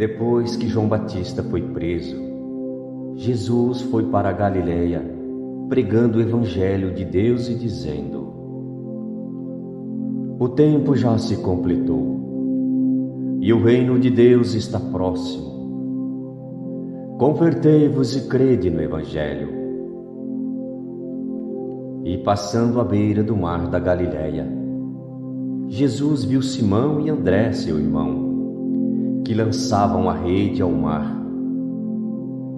Depois que João Batista foi preso, Jesus foi para a Galileia, pregando o Evangelho de Deus e dizendo: o tempo já se completou, e o reino de Deus está próximo. Convertei-vos e crede no Evangelho. E passando à beira do mar da Galileia, Jesus viu Simão e André, seu irmão, que lançavam a rede ao mar,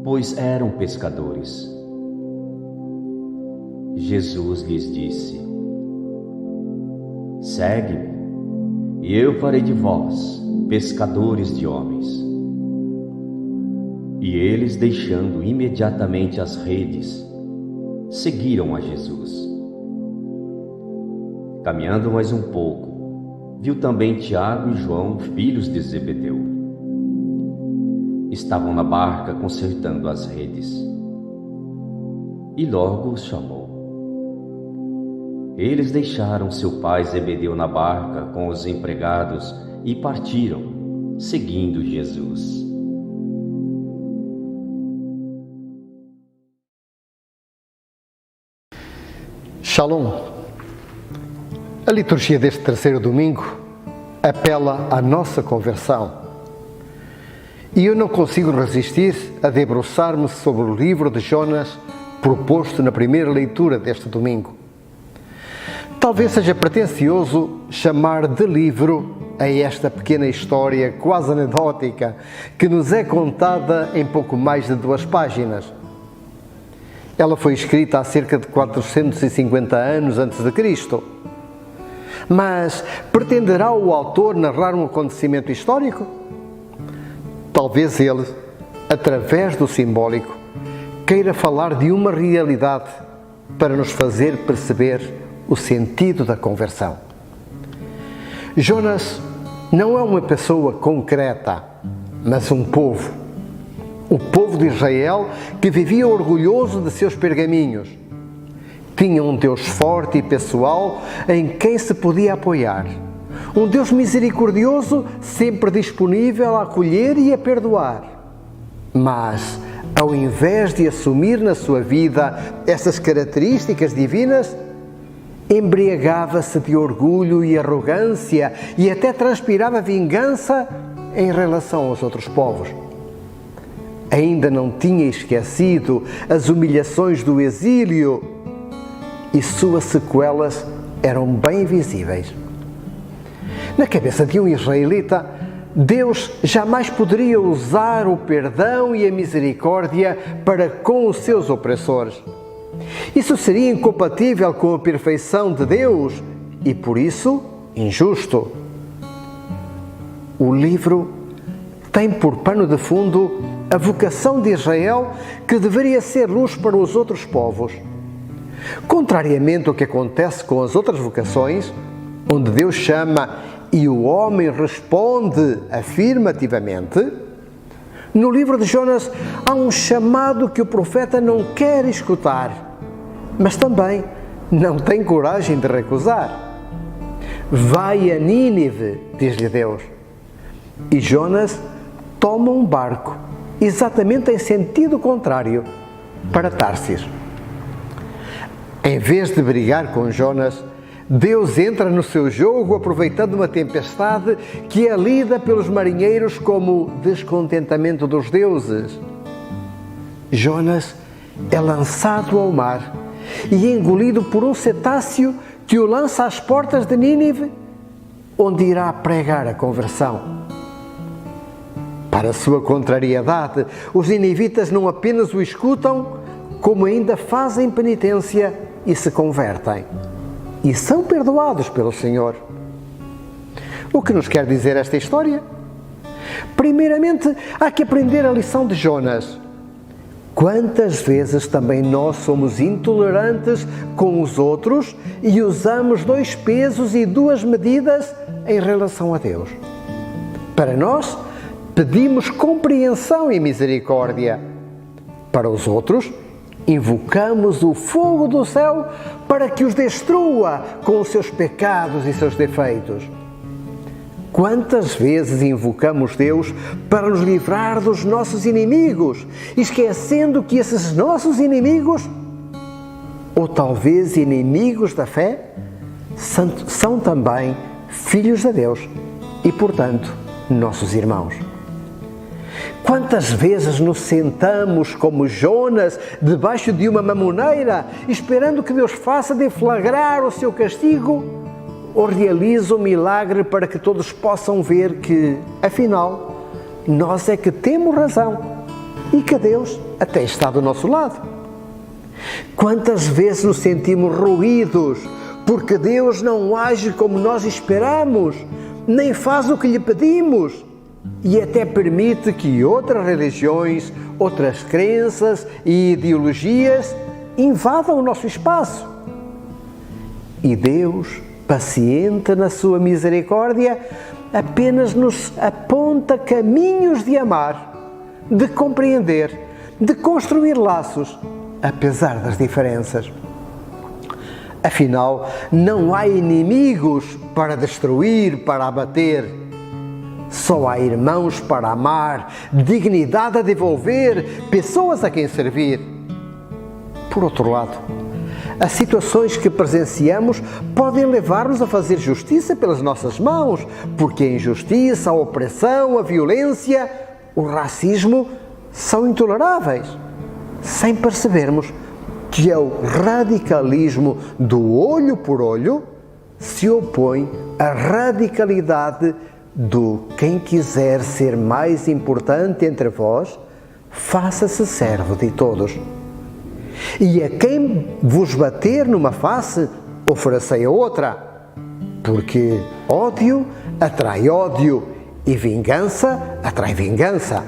pois eram pescadores. Jesus lhes disse: segue-me, e eu farei de vós pescadores de homens. E eles, deixando imediatamente as redes, seguiram a Jesus. Caminhando mais um pouco, viu também Tiago e João, filhos de Zebedeu. Estavam na barca consertando as redes. E logo os chamou. Eles deixaram seu pai Zebedeu na barca com os empregados e partiram, seguindo Jesus. Shalom. A liturgia deste terceiro domingo apela à nossa conversão. E eu não consigo resistir a debruçar-me sobre o livro de Jonas proposto na primeira leitura deste domingo. Talvez seja pretensioso chamar de livro a esta pequena história quase anedótica que nos é contada em pouco mais de 2 páginas. Ela foi escrita há cerca de 450 anos antes de Cristo. Mas pretenderá o autor narrar um acontecimento histórico? Talvez ele, através do simbólico, queira falar de uma realidade para nos fazer perceber o sentido da conversão. Jonas não é uma pessoa concreta, mas um povo. O povo de Israel que vivia orgulhoso de seus pergaminhos. Tinha um Deus forte e pessoal em quem se podia apoiar. Um Deus misericordioso, sempre disponível a acolher e a perdoar. Mas, ao invés de assumir na sua vida essas características divinas, embriagava-se de orgulho e arrogância e até transpirava vingança em relação aos outros povos. Ainda não tinha esquecido as humilhações do exílio e suas sequelas eram bem visíveis. Na cabeça de um israelita, Deus jamais poderia usar o perdão e a misericórdia para com os seus opressores. Isso seria incompatível com a perfeição de Deus e, por isso, injusto. O livro tem por pano de fundo a vocação de Israel, que deveria ser luz para os outros povos. Contrariamente ao que acontece com as outras vocações, onde Deus chama e o homem responde afirmativamente, no livro de Jonas há um chamado que o profeta não quer escutar, mas também não tem coragem de recusar. Vai a Nínive, diz-lhe Deus. E Jonas toma um barco, exatamente em sentido contrário, para Tarsis. Em vez de brigar com Jonas, Deus entra no seu jogo aproveitando uma tempestade que é lida pelos marinheiros como descontentamento dos deuses. Jonas é lançado ao mar e engolido por um cetáceo que o lança às portas de Nínive, onde irá pregar a conversão. Para sua contrariedade, os ninivitas não apenas o escutam, como ainda fazem penitência e se convertem. E são perdoados pelo Senhor. O que nos quer dizer esta história? Primeiramente, há que aprender a lição de Jonas. Quantas vezes também nós somos intolerantes com os outros e usamos 2 pesos e 2 medidas em relação a Deus? Para nós, pedimos compreensão e misericórdia. Para os outros, invocamos o fogo do céu para que os destrua com os seus pecados e seus defeitos. Quantas vezes invocamos Deus para nos livrar dos nossos inimigos, esquecendo que esses nossos inimigos, ou talvez inimigos da fé, são também filhos de Deus e, portanto, nossos irmãos. Quantas vezes nos sentamos como Jonas debaixo de uma mamoneira, esperando que Deus faça deflagrar o seu castigo, ou realize um milagre para que todos possam ver que, afinal, nós é que temos razão e que Deus até está do nosso lado. Quantas vezes nos sentimos ruídos porque Deus não age como nós esperamos, nem faz o que lhe pedimos e até permite que outras religiões, outras crenças e ideologias invadam o nosso espaço. E Deus, paciente na sua misericórdia, apenas nos aponta caminhos de amar, de compreender, de construir laços, apesar das diferenças. Afinal, não há inimigos para destruir, para abater. Só há irmãos para amar, dignidade a devolver, pessoas a quem servir. Por outro lado, as situações que presenciamos podem levar-nos a fazer justiça pelas nossas mãos, porque a injustiça, a opressão, a violência, o racismo são intoleráveis, sem percebermos que ao radicalismo do olho por olho se opõe a radicalidade do quem quiser ser mais importante entre vós, faça-se servo de todos. E a quem vos bater numa face, oferecei a outra, porque ódio atrai ódio e vingança atrai vingança.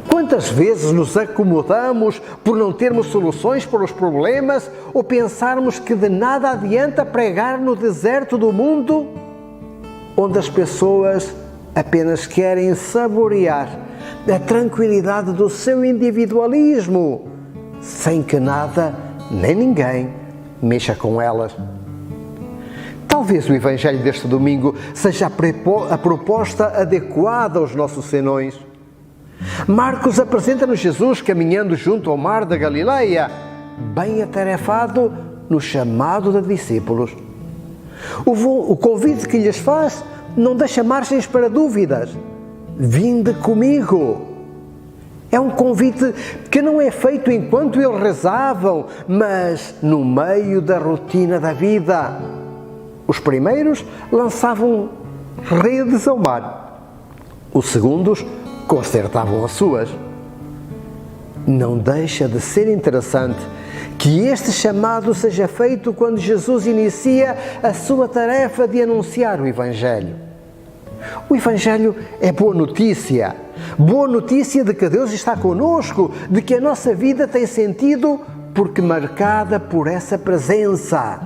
Quantas vezes nos acomodamos por não termos soluções para os problemas ou pensarmos que de nada adianta pregar no deserto do mundo, onde as pessoas apenas querem saborear a tranquilidade do seu individualismo, sem que nada nem ninguém mexa com elas. Talvez o Evangelho deste domingo seja a proposta adequada aos nossos senões. Marcos apresenta-nos Jesus caminhando junto ao mar da Galileia, bem atarefado no chamado de discípulos. O convite que lhes faz não deixa margens para dúvidas. Vinde comigo. É um convite que não é feito enquanto eles rezavam, mas no meio da rotina da vida. Os primeiros lançavam redes ao mar. Os segundos consertavam as suas. Não deixa de ser interessante que este chamado seja feito quando Jesus inicia a sua tarefa de anunciar o Evangelho. O Evangelho é boa notícia de que Deus está conosco, de que a nossa vida tem sentido porque marcada por essa presença,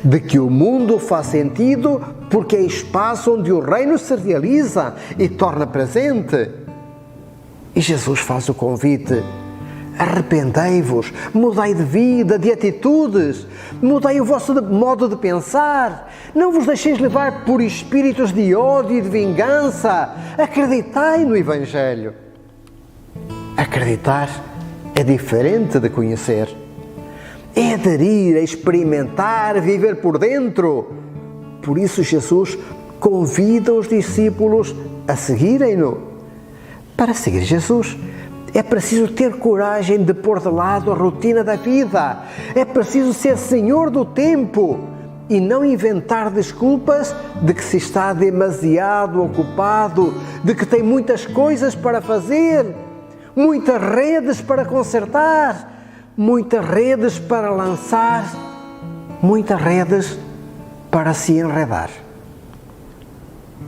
de que o mundo faz sentido porque é espaço onde o reino se realiza e torna presente. E Jesus faz o convite: arrependei-vos, mudai de vida, de atitudes, mudai o vosso modo de pensar, não vos deixeis levar por espíritos de ódio e de vingança, acreditai no Evangelho. Acreditar é diferente de conhecer, é aderir, é experimentar, viver por dentro. Por isso Jesus convida os discípulos a seguirem-no. Para seguir Jesus, é preciso ter coragem de pôr de lado a rotina da vida. É preciso ser senhor do tempo e não inventar desculpas de que se está demasiado ocupado, de que tem muitas coisas para fazer, muitas redes para consertar, muitas redes para lançar, muitas redes para se enredar.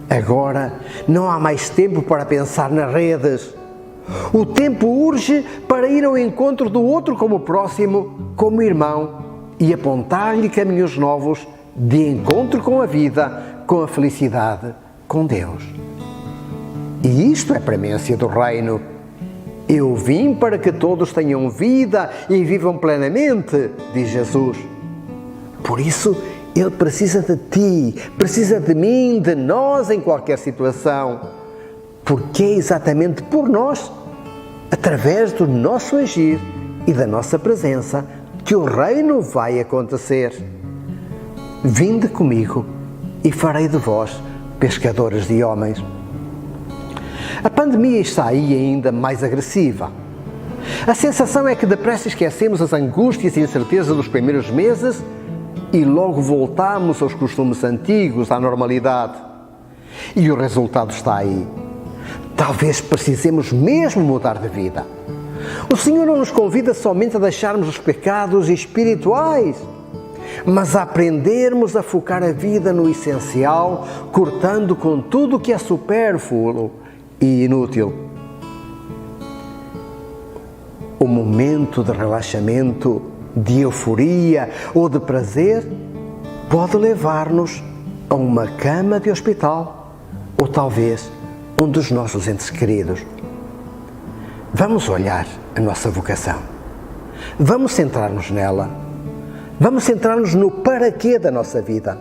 Agora não há mais tempo para pensar nas redes. O tempo urge para ir ao encontro do outro como próximo, como irmão, e apontar-lhe caminhos novos de encontro com a vida, com a felicidade, com Deus. E isto é premência do reino. Eu vim para que todos tenham vida e vivam plenamente, diz Jesus. Por isso, Ele precisa de ti, precisa de mim, de nós em qualquer situação, porque é exatamente por nós, através do nosso agir e da nossa presença, que o reino vai acontecer. Vinde comigo e farei de vós pescadores de homens. A pandemia está aí ainda mais agressiva. A sensação é que depressa esquecemos as angústias e incertezas dos primeiros meses e logo voltamos aos costumes antigos, à normalidade. E o resultado está aí. Talvez precisemos mesmo mudar de vida. O Senhor não nos convida somente a deixarmos os pecados espirituais, mas a aprendermos a focar a vida no essencial, cortando com tudo o que é supérfluo e inútil. O momento de relaxamento, de euforia ou de prazer pode levar-nos a uma cama de hospital ou talvez um dos nossos entes queridos. Vamos olhar a nossa vocação. Vamos centrar-nos nela. Vamos centrar-nos no para quê da nossa vida.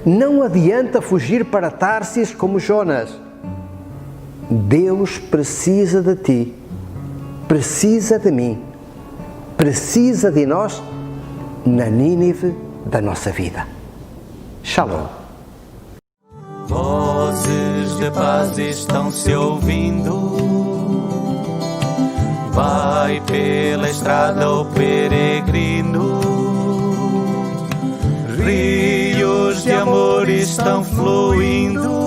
Não adianta fugir para Tarsis como Jonas. Deus precisa de ti, precisa de mim, precisa de nós na Nínive da nossa vida. Shalom. Vozes de paz estão se ouvindo. Vai pela estrada o peregrino. Rios de amor estão fluindo.